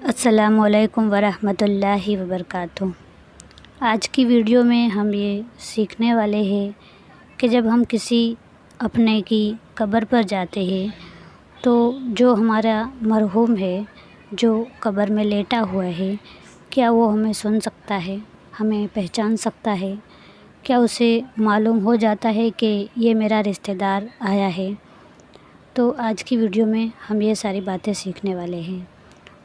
السلام علیکم ورحمۃ اللہ وبرکاتہ۔ آج کی ویڈیو میں ہم یہ سیکھنے والے ہیں کہ جب ہم کسی اپنے کی قبر پر جاتے ہیں تو جو ہمارا مرحوم ہے، جو قبر میں لیٹا ہوا ہے، کیا وہ ہمیں سن سکتا ہے، ہمیں پہچان سکتا ہے؟ کیا اسے معلوم ہو جاتا ہے کہ یہ میرا رشتہ دار آیا ہے؟ تو آج کی ویڈیو میں ہم یہ ساری باتیں سیکھنے والے ہیں۔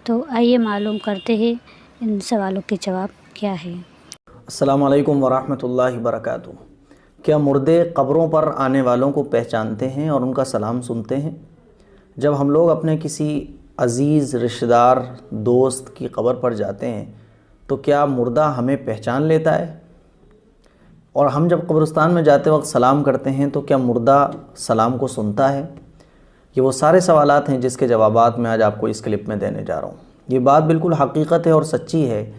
تو آئیے معلوم کرتے ہیں ان سوالوں کے جواب کیا ہے۔ السلام علیکم ورحمۃ اللہ وبرکاتہ۔ کیا مردے قبروں پر آنے والوں کو پہچانتے ہیں اور ان کا سلام سنتے ہیں؟ جب ہم لوگ اپنے کسی عزیز رشتہ دار دوست کی قبر پر جاتے ہیں تو کیا مردہ ہمیں پہچان لیتا ہے؟ اور ہم جب قبرستان میں جاتے وقت سلام کرتے ہیں تو کیا مردہ سلام کو سنتا ہے؟ یہ وہ سارے سوالات ہیں جس کے جوابات میں آج آپ کو اس کلپ میں دینے جا رہا ہوں۔ یہ بات بالکل حقیقت ہے اور سچی ہے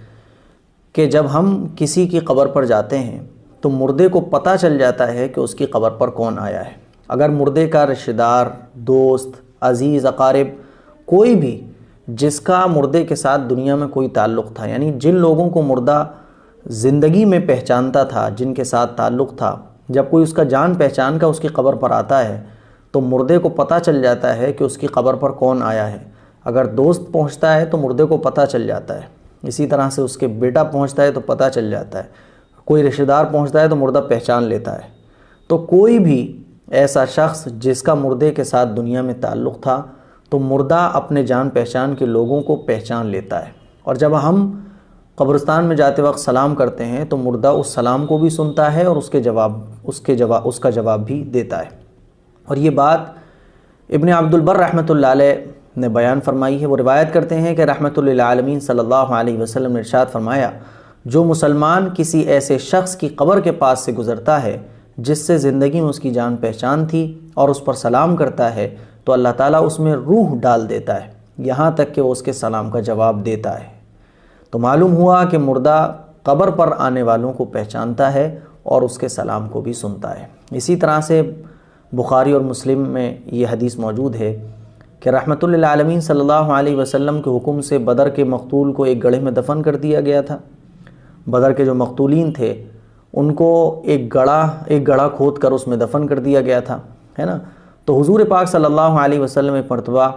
کہ جب ہم کسی کی قبر پر جاتے ہیں تو مردے کو پتہ چل جاتا ہے کہ اس کی قبر پر کون آیا ہے۔ اگر مردے کا رشتہ دار، دوست، عزیز، اقارب، کوئی بھی جس کا مردے کے ساتھ دنیا میں کوئی تعلق تھا، یعنی جن لوگوں کو مردہ زندگی میں پہچانتا تھا، جن کے ساتھ تعلق تھا، جب کوئی اس کا جان پہچان کا اس کی قبر پر آتا ہے تو مردے کو پتہ چل جاتا ہے کہ اس کی قبر پر کون آیا ہے۔ اگر دوست پہنچتا ہے تو مردے کو پتہ چل جاتا ہے، اسی طرح سے اس کے بیٹا پہنچتا ہے تو پتہ چل جاتا ہے، کوئی رشتہ دار پہنچتا ہے تو مردہ پہچان لیتا ہے۔ تو کوئی بھی ایسا شخص جس کا مردے کے ساتھ دنیا میں تعلق تھا تو مردہ اپنے جان پہچان کے لوگوں کو پہچان لیتا ہے، اور جب ہم قبرستان میں جاتے وقت سلام کرتے ہیں تو مردہ اس سلام کو بھی سنتا ہے اور اس کا جواب بھی دیتا ہے۔ اور یہ بات ابن عبد البر رحمۃ اللہ علیہ نے بیان فرمائی ہے۔ وہ روایت کرتے ہیں کہ رحمۃ للعالمین صلی اللہ علیہ وسلم نے ارشاد فرمایا، جو مسلمان کسی ایسے شخص کی قبر کے پاس سے گزرتا ہے جس سے زندگی میں اس کی جان پہچان تھی اور اس پر سلام کرتا ہے تو اللہ تعالیٰ اس میں روح ڈال دیتا ہے یہاں تک کہ وہ اس کے سلام کا جواب دیتا ہے۔ تو معلوم ہوا کہ مردہ قبر پر آنے والوں کو پہچانتا ہے اور اس کے سلام کو بھی سنتا ہے۔ اسی طرح سے بخاری اور مسلم میں یہ حدیث موجود ہے کہ رحمۃ للعالمین صلی اللہ علیہ وسلم کے حکم سے بدر کے مقتول کو ایک گڑھے میں دفن کر دیا گیا تھا۔ بدر کے جو مقتولین تھے ان کو ایک گڑھا کھود کر اس میں دفن کر دیا گیا تھا، ہے نا۔ تو حضور پاک صلی اللہ علیہ وسلم ایک مرتبہ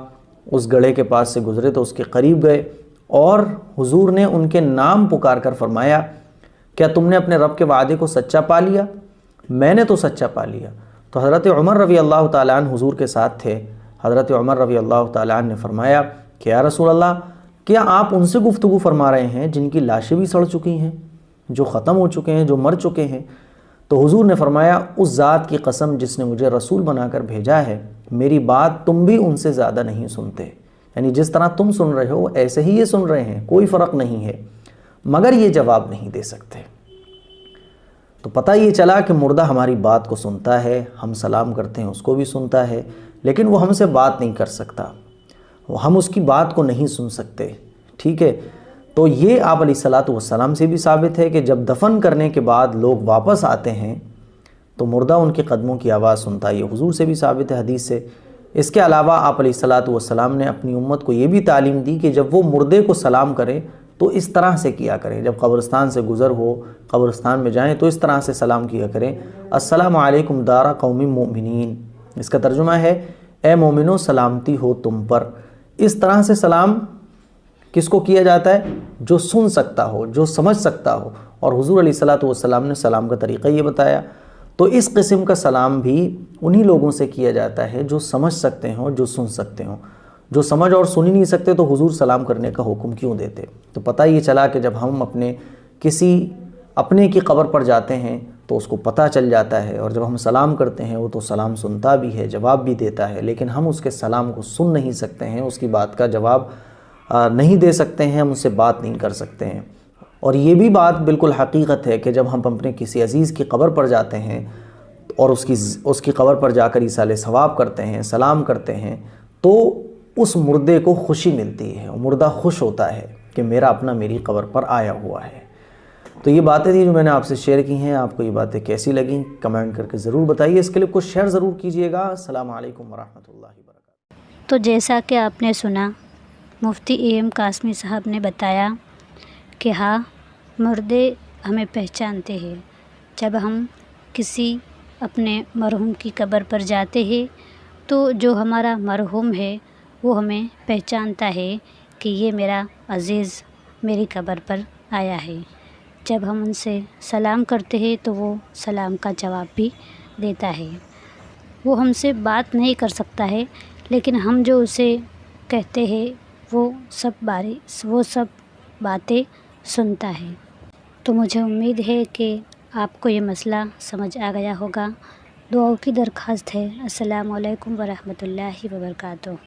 اس گڑھے کے پاس سے گزرے تو اس کے قریب گئے اور حضور نے ان کے نام پکار کر فرمایا، کیا تم نے اپنے رب کے وعدے کو سچا پا لیا؟ میں نے تو سچا پا لیا۔ تو حضرت عمر رضی اللہ تعالیٰ عنہ حضور کے ساتھ تھے۔ حضرت عمر رضی اللہ تعالیٰ عنہ نے فرمایا کہ یا رسول اللہ، کیا آپ ان سے گفتگو فرما رہے ہیں جن کی لاشیں بھی سڑ چکی ہیں، جو ختم ہو چکے ہیں، جو مر چکے ہیں؟ تو حضور نے فرمایا، اس ذات کی قسم جس نے مجھے رسول بنا کر بھیجا ہے، میری بات تم بھی ان سے زیادہ نہیں سنتے، یعنی جس طرح تم سن رہے ہو ایسے ہی یہ سن رہے ہیں، کوئی فرق نہیں ہے، مگر یہ جواب نہیں دے سکتے۔ تو پتہ یہ چلا کہ مردہ ہماری بات کو سنتا ہے، ہم سلام کرتے ہیں اس کو بھی سنتا ہے، لیکن وہ ہم سے بات نہیں کر سکتا، ہم اس کی بات کو نہیں سن سکتے، ٹھیک ہے۔ تو یہ آپ علیہ الصلاۃ والسلام سے بھی ثابت ہے کہ جب دفن کرنے کے بعد لوگ واپس آتے ہیں تو مردہ ان کے قدموں کی آواز سنتا ہے، یہ حضور سے بھی ثابت ہے حدیث سے۔ اس کے علاوہ آپ علیہ الصلاۃ والسلام نے اپنی امت کو یہ بھی تعلیم دی کہ جب وہ مردے کو سلام کریں تو اس طرح سے کیا کریں، جب قبرستان سے گزر ہو، قبرستان میں جائیں تو اس طرح سے سلام کیا کریں، السلام علیکم دار قوم مومنین۔ اس کا ترجمہ ہے، اے مومنو سلامتی ہو تم پر۔ اس طرح سے سلام کس کو کیا جاتا ہے؟ جو سن سکتا ہو، جو سمجھ سکتا ہو، اور حضور علیہ الصلاۃ والسلام نے سلام کا طریقہ یہ بتایا۔ تو اس قسم کا سلام بھی انہی لوگوں سے کیا جاتا ہے جو سمجھ سکتے ہوں، جو سن سکتے ہوں۔ جو سمجھ اور سن ہی نہیں سکتے تو حضور سلام کرنے کا حکم کیوں دیتے؟ تو پتہ یہ چلا کہ جب ہم اپنے کی قبر پر جاتے ہیں تو اس کو پتہ چل جاتا ہے، اور جب ہم سلام کرتے ہیں وہ تو سلام سنتا بھی ہے، جواب بھی دیتا ہے، لیکن ہم اس کے سلام کو سن نہیں سکتے ہیں، اس کی بات کا جواب نہیں دے سکتے ہیں، ہم اس سے بات نہیں کر سکتے ہیں۔ اور یہ بھی بات بالکل حقیقت ہے کہ جب ہم اپنے کسی عزیز کی قبر پر جاتے ہیں اور اس کی قبر پر جا کر ایصال ثواب کرتے ہیں، سلام کرتے ہیں، تو اس مردے کو خوشی ملتی ہے، مردہ خوش ہوتا ہے کہ میرا اپنا میری قبر پر آیا ہوا ہے۔ تو یہ باتیں تھیں جو میں نے آپ سے شیئر کی ہیں۔ آپ کو یہ باتیں کیسی لگیں کمنٹ کر کے ضرور بتائیے، اس کلپ کو شیئر ضرور کیجیے گا۔ السلام علیکم ورحمۃ اللہ وبرکاتہ۔ تو جیسا کہ آپ نے سنا مفتی اے ایم قاسمی صاحب نے بتایا کہ ہاں، مردے ہمیں پہچانتے ہیں۔ جب ہم کسی اپنے مرحوم کی قبر پر جاتے ہیں تو جو ہمارا مرحوم ہے وہ ہمیں پہچانتا ہے کہ یہ میرا عزیز میری قبر پر آیا ہے۔ جب ہم ان سے سلام کرتے ہیں تو وہ سلام کا جواب بھی دیتا ہے۔ وہ ہم سے بات نہیں کر سکتا ہے، لیکن ہم جو اسے کہتے ہیں وہ سب باتیں سنتا ہے۔ تو مجھے امید ہے کہ آپ کو یہ مسئلہ سمجھ آ گیا ہوگا۔ دعاؤں کی درخواست ہے۔ السلام علیکم ورحمۃ اللہ وبرکاتہ۔